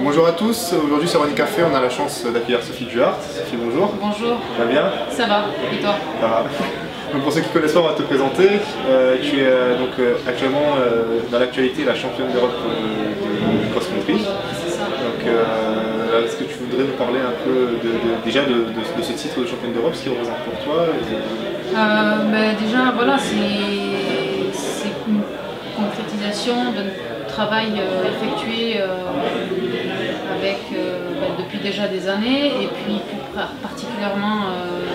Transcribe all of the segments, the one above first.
Bonjour à tous, aujourd'hui sur Running Café on a la chance d'accueillir Sophie Duhart. Sophie, bonjour. Bonjour. Ça va bien? Ça va, et toi? Ça va. Donc pour ceux qui ne connaissent pas, on va te présenter. Tu es actuellement dans l'actualité la championne d'Europe de cross-country. C'est ça. Donc est-ce que tu voudrais nous parler un peu déjà de ce titre de championne d'Europe, ce qu'il représente pour toi Déjà, voilà, c'est une concrétisation d'un travail effectué depuis déjà des années, et puis plus particulièrement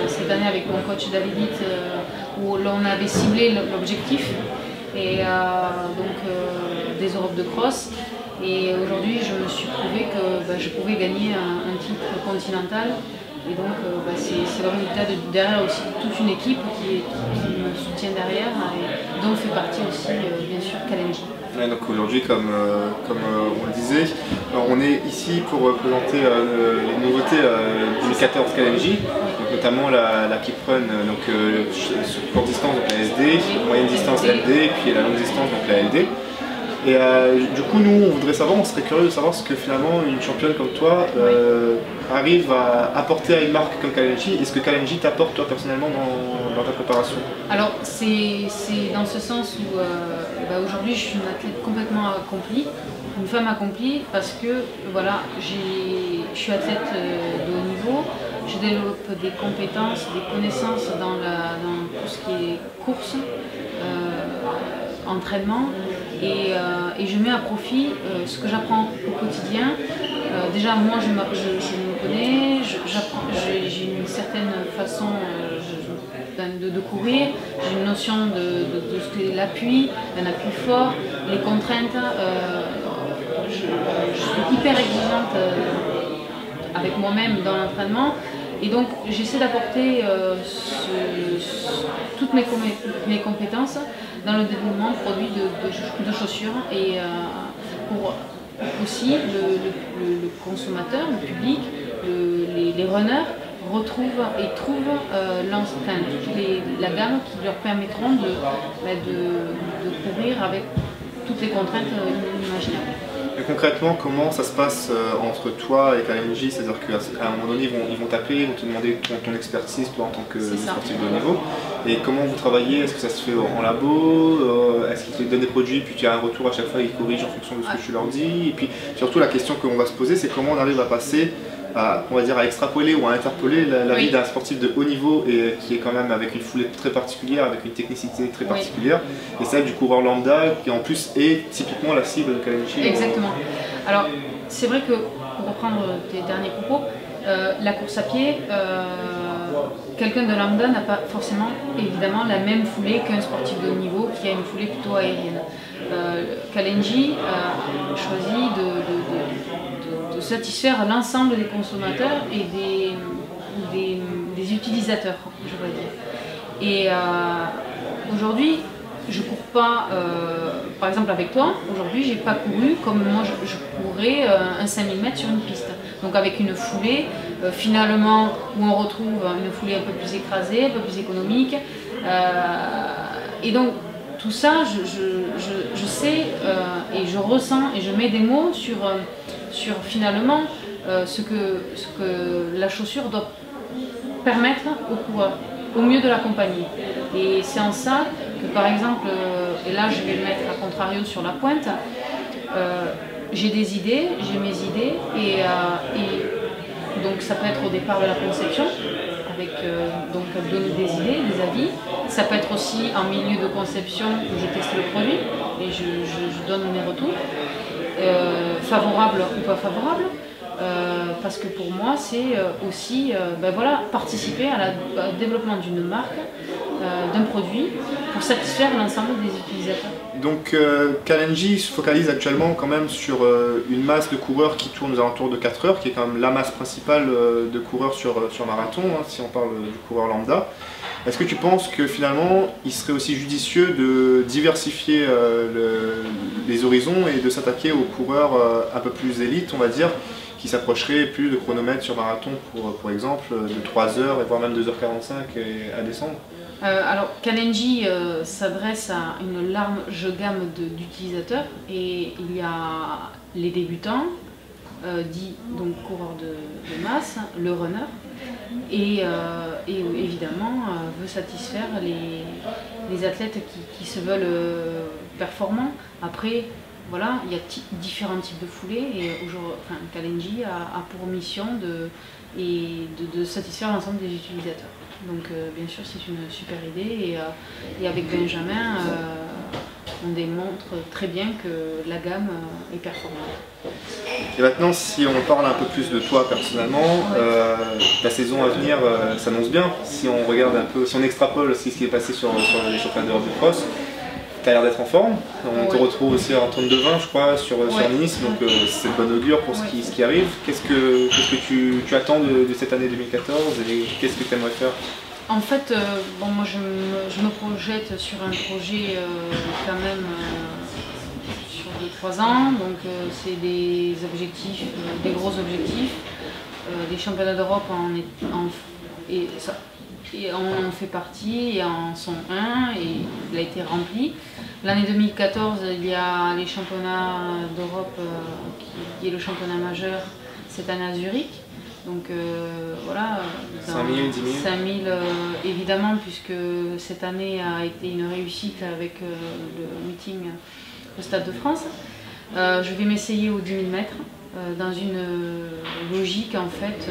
cette année avec mon coach David, où l'on avait ciblé l'objectif et des Europes de cross. Et aujourd'hui, je me suis prouvé que je pouvais gagner un titre continental. Et donc, c'est le résultat derrière aussi toute une équipe qui me soutient derrière, et dont fait partie aussi, bien sûr, Kalenji. Ouais, donc aujourd'hui, comme on le disait, on est ici pour présenter les nouveautés 2014 Kalenji, notamment la Keep Run, sur courte distance, donc la SD, moyenne distance la LD, et puis la longue distance, donc la LD. Et du coup, nous, on serait curieux de savoir ce que finalement une championne comme toi arrive à apporter à une marque comme Kalenji. Est-ce que Kalenji t'apporte toi personnellement dans ta préparation? Alors, c'est dans ce sens où aujourd'hui je suis une athlète complètement accomplie, une femme accomplie, parce que voilà, je suis athlète de haut niveau, je développe des compétences, des connaissances dans tout ce qui est course, entraînement, et je mets à profit ce que j'apprends au quotidien. Déjà, moi je me connais, j'ai une certaine façon de courir, j'ai une notion de ce qu'est l'appui, un appui fort, les contraintes. Je suis hyper exigeante avec moi-même dans l'entraînement. Et donc j'essaie d'apporter toutes mes compétences dans le développement de produits de chaussures, et pour aussi le consommateur, le public, les runners retrouvent et trouvent la gamme qui leur permettront de courir avec toutes les contraintes imaginables. Et concrètement, comment ça se passe entre toi et Kalenji? C'est-à-dire qu'à un moment donné, ils vont t'appeler, ils vont te demander ton expertise, toi en tant que sportif de haut niveau. Et comment vous travaillez? Est-ce que ça se fait en labo? Est-ce qu'ils te donnent des produits, puis tu as un retour à chaque fois, ils corrigent en fonction de ce que tu leur dis? Et puis surtout, la question qu'on va se poser, c'est comment on arrive à passer à extrapoler ou à interpoler la vie d'un sportif de haut niveau, et qui est quand même avec une foulée très particulière, avec une technicité très particulière, et celle du coureur lambda qui en plus est typiquement la cible de Kalenji. Exactement. Alors c'est vrai que, pour reprendre tes derniers propos, la course à pied, quelqu'un de lambda n'a pas forcément évidemment la même foulée qu'un sportif de haut niveau qui a une foulée plutôt aérienne. Kalenji a choisi de satisfaire l'ensemble des consommateurs et des utilisateurs, je vais dire. Et aujourd'hui, je ne cours pas, par exemple avec toi, aujourd'hui j'ai pas couru comme moi je courrais un 5000 mètres sur une piste. Donc avec une foulée, finalement, où on retrouve une foulée un peu plus écrasée, un peu plus économique. Et donc tout ça, je sais et je ressens et je mets des mots sur finalement ce que la chaussure doit permettre au coureur, au mieux de l'accompagner. Et c'est en ça que, par exemple, et là je vais le mettre à contrario sur la pointe, j'ai des idées, j'ai mes idées, et donc ça peut être au départ de la conception, avec donc donner des idées, des avis. Ça peut être aussi en milieu de conception où je teste le produit et je donne mes retours, favorables ou pas favorables. Parce que pour moi c'est aussi participer au développement d'une marque, d'un produit, pour satisfaire l'ensemble des utilisateurs. Donc Kalenji se focalise actuellement quand même sur une masse de coureurs qui tourne aux alentours de 4 heures, qui est quand même la masse principale de coureurs sur marathon, si on parle du coureur lambda. Est-ce que tu penses que finalement il serait aussi judicieux de diversifier les horizons et de s'attaquer aux coureurs un peu plus élites, on va dire, qui s'approcherait plus de chronomètres sur marathon pour exemple de 3 heures et voire même 2h45 à descendre? Alors Kalenji s'adresse à une large gamme d'utilisateurs, et il y a les débutants, dit donc coureur de masse, le runner, et évidemment veut satisfaire les athlètes qui se veulent performants. Après, voilà, il y a différents types de foulées et Kalenji a pour mission de satisfaire l'ensemble des utilisateurs. Donc bien sûr c'est une super idée et avec Benjamin on démontre très bien que la gamme est performante. Et maintenant, si on parle un peu plus de toi personnellement, la saison à venir s'annonce bien. Si on regarde un peu, si on extrapole ce qui est passé sur les championnats d'Europe de cross, tu as l'air d'être en forme. On te retrouve aussi en 32-20 je crois sur Nice, donc c'est de bonne augure pour ce qui arrive. Qu'est-ce que tu attends de cette année 2014 et qu'est-ce que tu aimerais faire? En fait, bon, moi je me projette sur un projet quand même sur 2-3 ans, donc c'est des objectifs, des gros objectifs. Les championnats d'Europe en fait partie et en sont un et il a été rempli. L'année 2014, il y a les championnats d'Europe qui est le championnat majeur cette année à Zurich. Donc voilà, 5000, 10 000 5000 évidemment, puisque cette année a été une réussite avec le meeting au Stade de France. Je vais m'essayer aux 10 000 mètres dans une logique en fait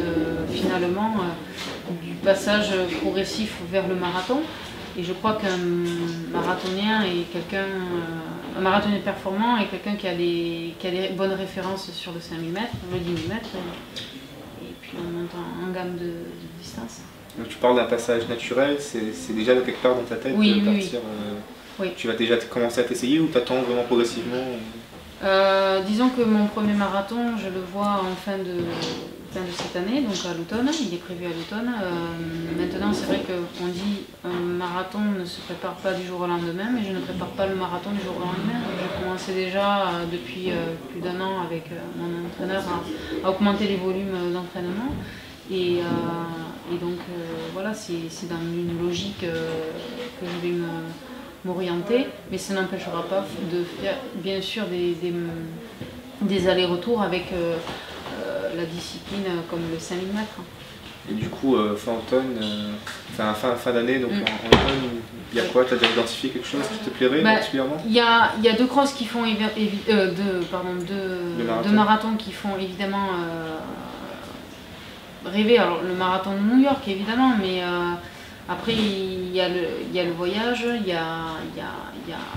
finalement du passage progressif vers le marathon. Et je crois qu'un marathonien est un marathonien performant est quelqu'un qui a des bonnes références sur le 5000 mètres, le 10 000 mètres. Et puis on monte en gamme de distance. Donc tu parles d'un passage naturel, c'est déjà quelque part dans ta tête oui, de partir. Oui. Tu vas déjà commencer à t'essayer ou t'attends vraiment progressivement? Disons que mon premier marathon, je le vois en fin de cette année, donc à l'automne, il est prévu à l'automne. Maintenant, c'est vrai qu'on dit un marathon ne se prépare pas du jour au lendemain, mais je ne prépare pas le marathon du jour au lendemain. J'ai commencé déjà depuis plus d'un an avec mon entraîneur à augmenter les volumes d'entraînement. Et donc voilà, c'est dans une logique que je vais m'orienter, mais ça n'empêchera pas de faire bien sûr des allers-retours avec la discipline comme le 5000 mètres. Et du coup, fin automne, fin d'année, donc en automne, il y a quoi? Tu as déjà identifié quelque chose qui te plairait particulièrement? Il y a deux crosses qui font deux marathons qui font évidemment rêver. Alors le marathon de New York évidemment, mais après il y a le voyage,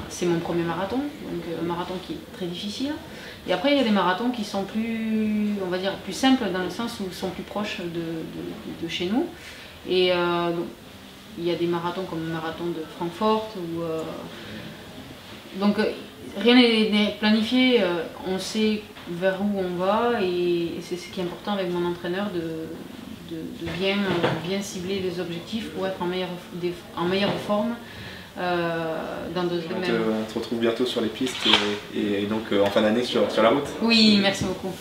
c'est mon premier marathon, donc un marathon qui est très difficile. Et après il y a des marathons qui sont plus, on va dire, plus simples dans le sens où ils sont plus proches de chez nous. Et donc, il y a des marathons comme le marathon de Francfort. Donc rien n'est planifié, on sait vers où on va et c'est ce qui est important avec mon entraîneur de bien cibler les objectifs pour être en meilleure forme dans 2 semaines. On te retrouve bientôt sur les pistes et donc en fin d'année sur la route. Oui, merci beaucoup.